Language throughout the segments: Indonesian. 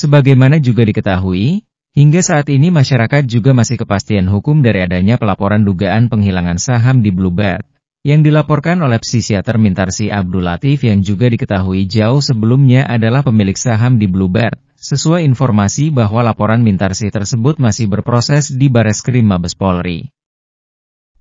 Sebagaimana juga diketahui, hingga saat ini masyarakat juga masih kepastian hukum dari adanya pelaporan dugaan penghilangan saham di Bluebird, yang dilaporkan oleh psikiater Mintarsih Abdul Latif yang juga diketahui jauh sebelumnya adalah pemilik saham di Bluebird. Sesuai informasi bahwa laporan Mintarsih tersebut masih berproses di Bareskrim Mabes Polri.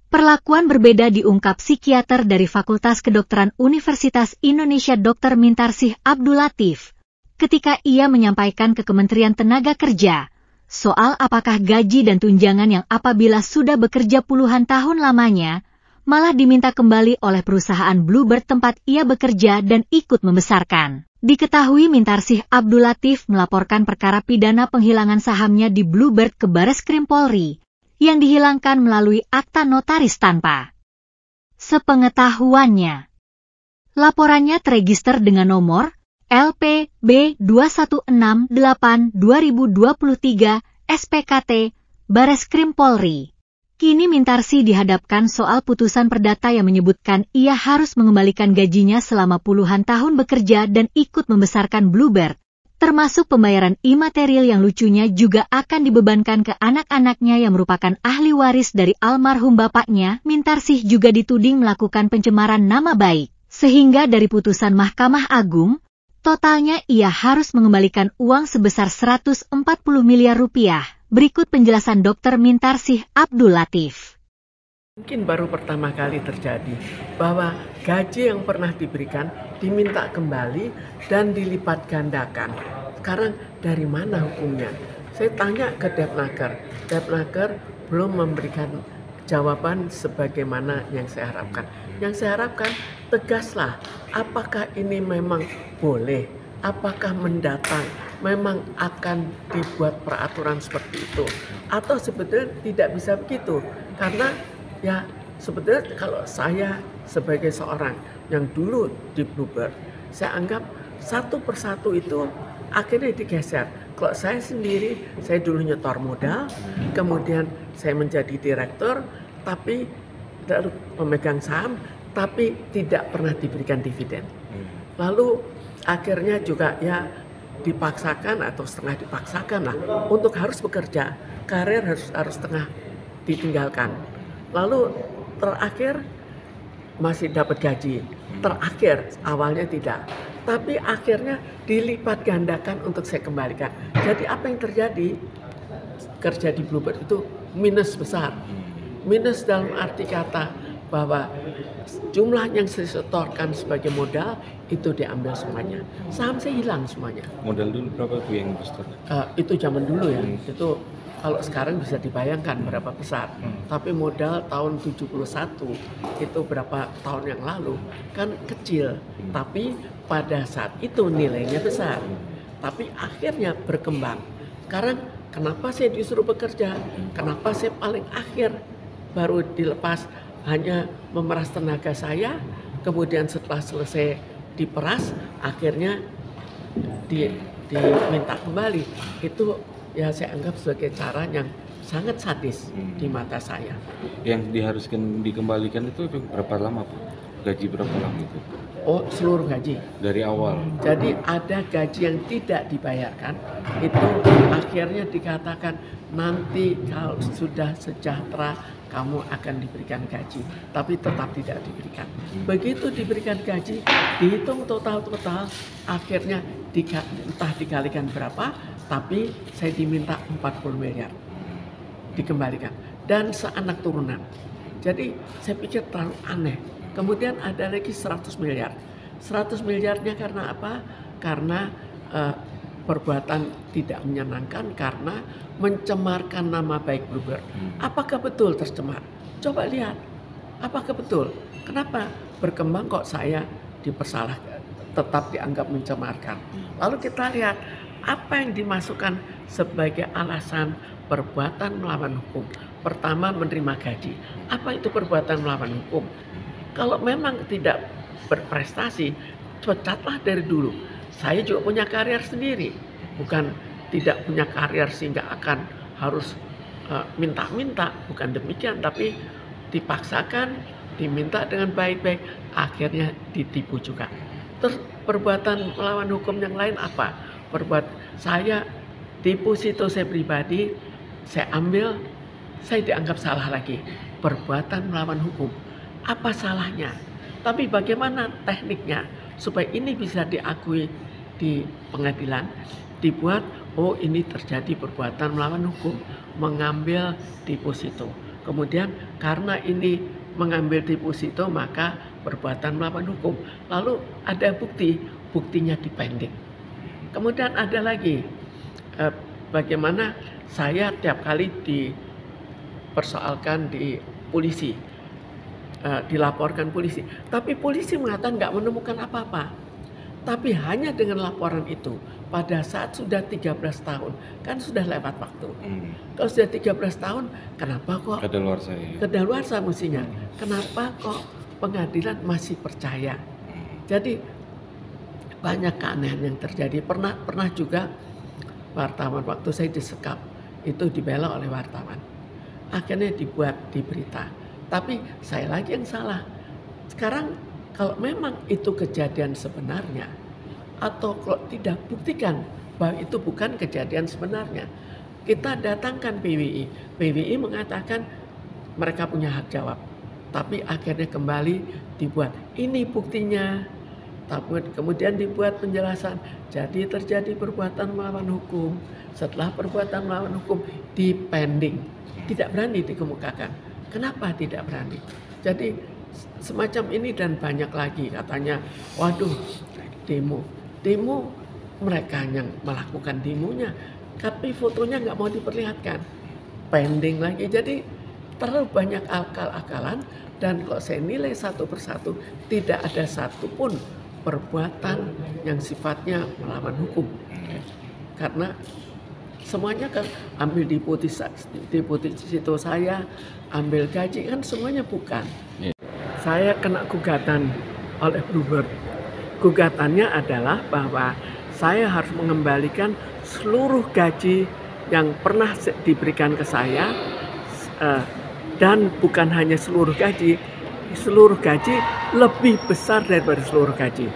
Perlakuan berbeda diungkap psikiater dari Fakultas Kedokteran Universitas Indonesia Dr. Mintarsih Abdul Latif, ketika ia menyampaikan ke Kementerian Tenaga Kerja, soal apakah gaji dan tunjangan yang apabila sudah bekerja puluhan tahun lamanya, malah diminta kembali oleh perusahaan Bluebird tempat ia bekerja dan ikut membesarkan. Diketahui Mintarsih Abdul Latif melaporkan perkara pidana penghilangan sahamnya di Bluebird ke Bareskrim Polri, yang dihilangkan melalui akta notaris tanpa sepengetahuannya. Laporannya terregister dengan nomor LPB 2168/2023 SPKT Bareskrim Polri. Kini Mintarsih dihadapkan soal putusan perdata yang menyebutkan ia harus mengembalikan gajinya selama puluhan tahun bekerja dan ikut membesarkan Bluebird, termasuk pembayaran imaterial yang lucunya juga akan dibebankan ke anak-anaknya yang merupakan ahli waris dari almarhum bapaknya. Mintarsih juga dituding melakukan pencemaran nama baik, sehingga dari putusan Mahkamah Agung, totalnya ia harus mengembalikan uang sebesar 140 miliar rupiah. Berikut penjelasan Dr. Mintarsih Abdul Latif. Mungkin baru pertama kali terjadi bahwa gaji yang pernah diberikan diminta kembali dan dilipat gandakan. Sekarang dari mana hukumnya? Saya tanya ke Depnaker. Depnaker belum memberikan jawaban sebagaimana yang saya harapkan. Yang saya harapkan tegaslah, apakah ini memang boleh? Apakah mendatang memang akan dibuat peraturan seperti itu? Atau sebetulnya tidak bisa begitu? Karena ya sebetulnya kalau saya sebagai seorang yang dulu di Bluebird, saya anggap satu persatu itu akhirnya digeser. Kalau saya sendiri, saya dulu nyetor modal, kemudian saya menjadi direktur, tapi pemegang saham, tapi tidak pernah diberikan dividen. Lalu akhirnya juga ya dipaksakan atau setengah dipaksakan lah untuk harus bekerja, karir harus setengah ditinggalkan. Lalu terakhir masih dapat gaji, terakhir awalnya tidak, tapi akhirnya dilipat gandakan untuk saya kembalikan. Jadi apa yang terjadi? Kerja di Bluebird itu minus besar, minus dalam arti kata bahwa jumlah yang saya setorkan sebagai modal itu diambil semuanya. Saham saya hilang semuanya. Modal dulu berapa tuh yang besar? Itu zaman dulu ya, itu kalau sekarang bisa dibayangkan berapa besar. Tapi modal tahun 71 itu berapa tahun yang lalu kan kecil. Tapi pada saat itu nilainya besar. Tapi akhirnya berkembang. Sekarang kenapa saya disuruh bekerja? Kenapa saya paling akhir baru dilepas? Hanya memeras tenaga saya, kemudian setelah selesai diperas, akhirnya diminta kembali. Itu ya saya anggap sebagai cara yang sangat sadis di mata saya. Yang diharuskan dikembalikan itu berapa lama Pak? Gaji berapa lama itu? Oh, seluruh gaji. Dari awal? Jadi ada gaji yang tidak dibayarkan, itu akhirnya dikatakan nanti kalau sudah sejahtera kamu akan diberikan gaji, tapi tetap tidak diberikan. Begitu diberikan gaji, dihitung total, akhirnya entah dikalikan berapa, tapi saya diminta 40 miliar dikembalikan dan seanak turunan. Jadi saya pikir terlalu aneh. Kemudian ada lagi 100 miliar. 100 miliarnya karena apa? Karena perbuatan tidak menyenangkan karena mencemarkan nama baik Bluebird. Apakah betul tercemar? Coba lihat. Apakah betul? Kenapa berkembang kok saya dipersalahkan, tetap dianggap mencemarkan? Lalu kita lihat apa yang dimasukkan sebagai alasan perbuatan melawan hukum. Pertama, menerima gaji. Apa itu perbuatan melawan hukum? Kalau memang tidak berprestasi, pecatlah dari dulu. Saya juga punya karier sendiri, bukan tidak punya karier sehingga akan harus minta-minta, bukan demikian, tapi dipaksakan, diminta dengan baik-baik, akhirnya ditipu juga. Terus perbuatan melawan hukum yang lain apa? Saya deposito saya pribadi, saya ambil, saya dianggap salah lagi. Perbuatan melawan hukum. Apa salahnya? Tapi bagaimana tekniknya supaya ini bisa diakui di pengadilan? Dibuat, oh ini terjadi perbuatan melawan hukum, mengambil deposito. Kemudian karena ini mengambil deposito maka perbuatan melawan hukum. Lalu ada bukti, buktinya dipending. Kemudian ada lagi, bagaimana saya tiap kali dipersoalkan di polisi, dilaporkan polisi. Tapi polisi mengatakan nggak menemukan apa-apa. Tapi hanya dengan laporan itu, pada saat sudah 13 tahun, kan sudah lewat waktu. Kalau sudah 13 tahun, kenapa kok kedaluarsa mestinya? Kenapa kok pengadilan masih percaya? Jadi banyak keanehan yang terjadi. Pernah juga wartawan waktu saya disekap itu dibela oleh wartawan. Akhirnya dibuat di berita. Tapi saya lagi yang salah. Sekarang kalau memang itu kejadian sebenarnya atau kalau tidak, buktikan bahwa itu bukan kejadian sebenarnya. Kita datangkan PWI. PWI mengatakan mereka punya hak jawab. Tapi akhirnya kembali dibuat. Ini buktinya. Kemudian dibuat penjelasan. Jadi terjadi perbuatan melawan hukum. Setelah perbuatan melawan hukum dipending. Tidak berani dikemukakan. Kenapa tidak berani? Jadi semacam ini dan banyak lagi. Katanya, waduh, demo mereka yang melakukan demonya, tapi fotonya nggak mau diperlihatkan, pending lagi. Jadi terlalu banyak akal-akalan, dan kalau saya nilai satu persatu tidak ada satupun perbuatan yang sifatnya melawan hukum, karena semuanya kan ambil deposito saya, ambil gaji, kan semuanya bukan. Saya kena gugatan oleh Bluebird. Gugatannya adalah bahwa saya harus mengembalikan seluruh gaji yang pernah diberikan ke saya, dan bukan hanya seluruh gaji lebih besar daripada seluruh gaji.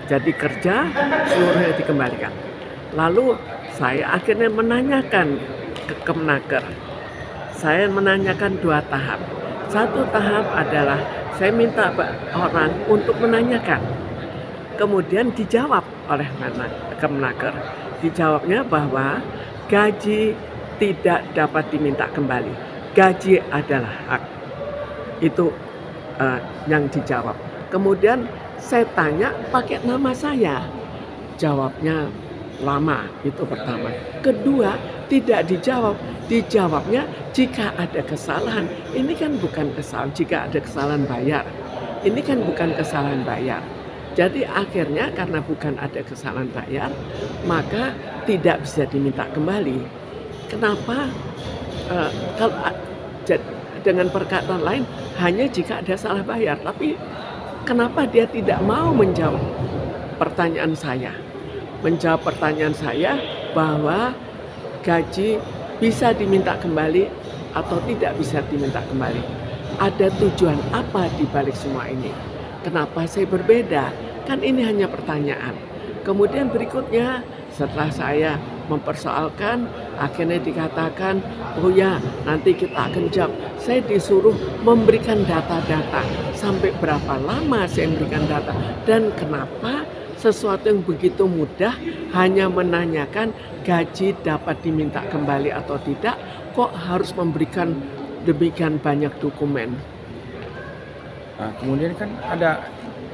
Jadi kerja seluruhnya dikembalikan. Lalu saya akhirnya menanyakan ke Kemenaker. Saya menanyakan 2 tahap. Satu tahap adalah saya minta orang untuk menanyakan. Kemudian dijawab oleh Kemenaker. Dijawabnya bahwa gaji tidak dapat diminta kembali. Gaji adalah hak. Itu yang dijawab. Kemudian saya tanya pakai nama saya. Jawabnya lama, itu pertama. Kedua, tidak dijawab. Dijawabnya jika ada kesalahan. Ini kan bukan kesalahan. Jika ada kesalahan bayar. Ini kan bukan kesalahan bayar. Jadi akhirnya karena bukan ada kesalahan bayar, maka tidak bisa diminta kembali. Kenapa? Kalau dengan perkataan lain, hanya jika ada salah bayar. Tapi kenapa dia tidak mau menjawab pertanyaan saya? Menjawab pertanyaan saya bahwa gaji bisa diminta kembali atau tidak bisa diminta kembali. Ada tujuan apa di balik semua ini? Kenapa saya berbeda? Kan ini hanya pertanyaan. Kemudian berikutnya setelah saya mempersoalkan, akhirnya dikatakan, oh ya nanti kita akan jawab. Saya disuruh memberikan data-data. Sampai berapa lama saya memberikan data. Dan kenapa sesuatu yang begitu mudah hanya menanyakan gaji dapat diminta kembali atau tidak, kok harus memberikan demikian banyak dokumen. Nah, kemudian kan ada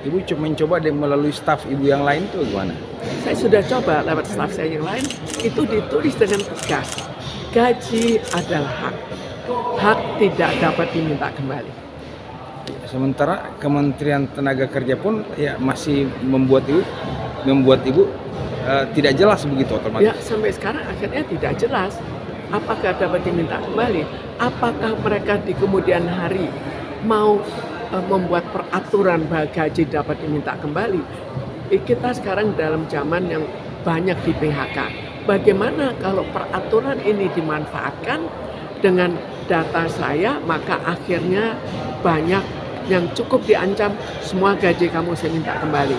ibu mencoba melalui staf ibu yang lain tuh gimana? Saya sudah coba lewat staf saya yang lain, itu ditulis dengan tegas. Gaji adalah hak. Hak tidak dapat diminta kembali. Sementara Kementerian Tenaga Kerja pun ya masih membuat ibu tidak jelas begitu otomatis. Ya, sampai sekarang akhirnya tidak jelas apakah dapat diminta kembali, apakah mereka di kemudian hari mau membuat peraturan bahwa gaji dapat diminta kembali. Kita sekarang dalam zaman yang banyak di PHK. Bagaimana kalau peraturan ini dimanfaatkan dengan data saya, maka akhirnya banyak yang cukup diancam, semua gaji kamu saya minta kembali.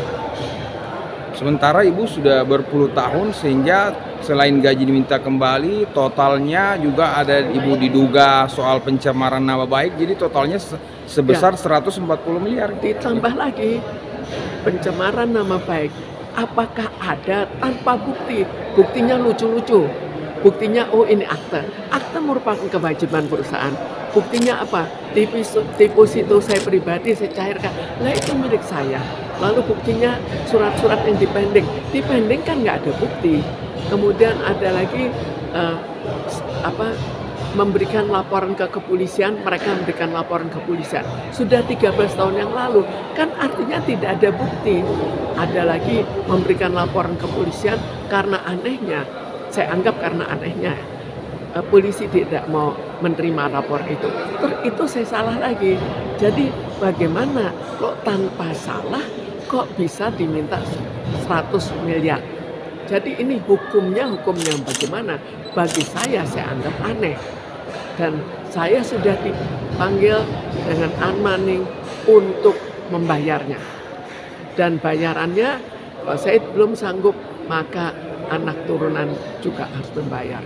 Sementara ibu sudah berpuluh tahun sehingga selain gaji diminta kembali, totalnya juga ada ibu diduga soal pencemaran nama baik, jadi totalnya sebesar 140 miliar. Ditambah lagi pencemaran nama baik. Apakah ada tanpa bukti? Buktinya lucu-lucu. Buktinya, oh ini akte. Akte merupakan kewajiban perusahaan. Buktinya apa? Deposito saya pribadi saya cairkan. Nah itu milik saya. Lalu buktinya surat-surat yang dipending. Dipending kan nggak ada bukti. Kemudian ada lagi memberikan laporan ke kepolisian, mereka memberikan laporan ke kepolisian. Sudah 13 tahun yang lalu, kan artinya tidak ada bukti. Ada lagi memberikan laporan ke kepolisian karena anehnya, saya anggap karena anehnya, polisi tidak mau menerima lapor itu. Terus itu saya salah lagi. Jadi bagaimana kok tanpa salah kok bisa diminta 100 miliar? Jadi ini hukumnya bagaimana? Bagi saya anggap aneh. Dan saya sudah dipanggil dengan unmanning untuk membayarnya. Dan bayarannya, kalau saya belum sanggup, maka anak turunan juga harus membayar.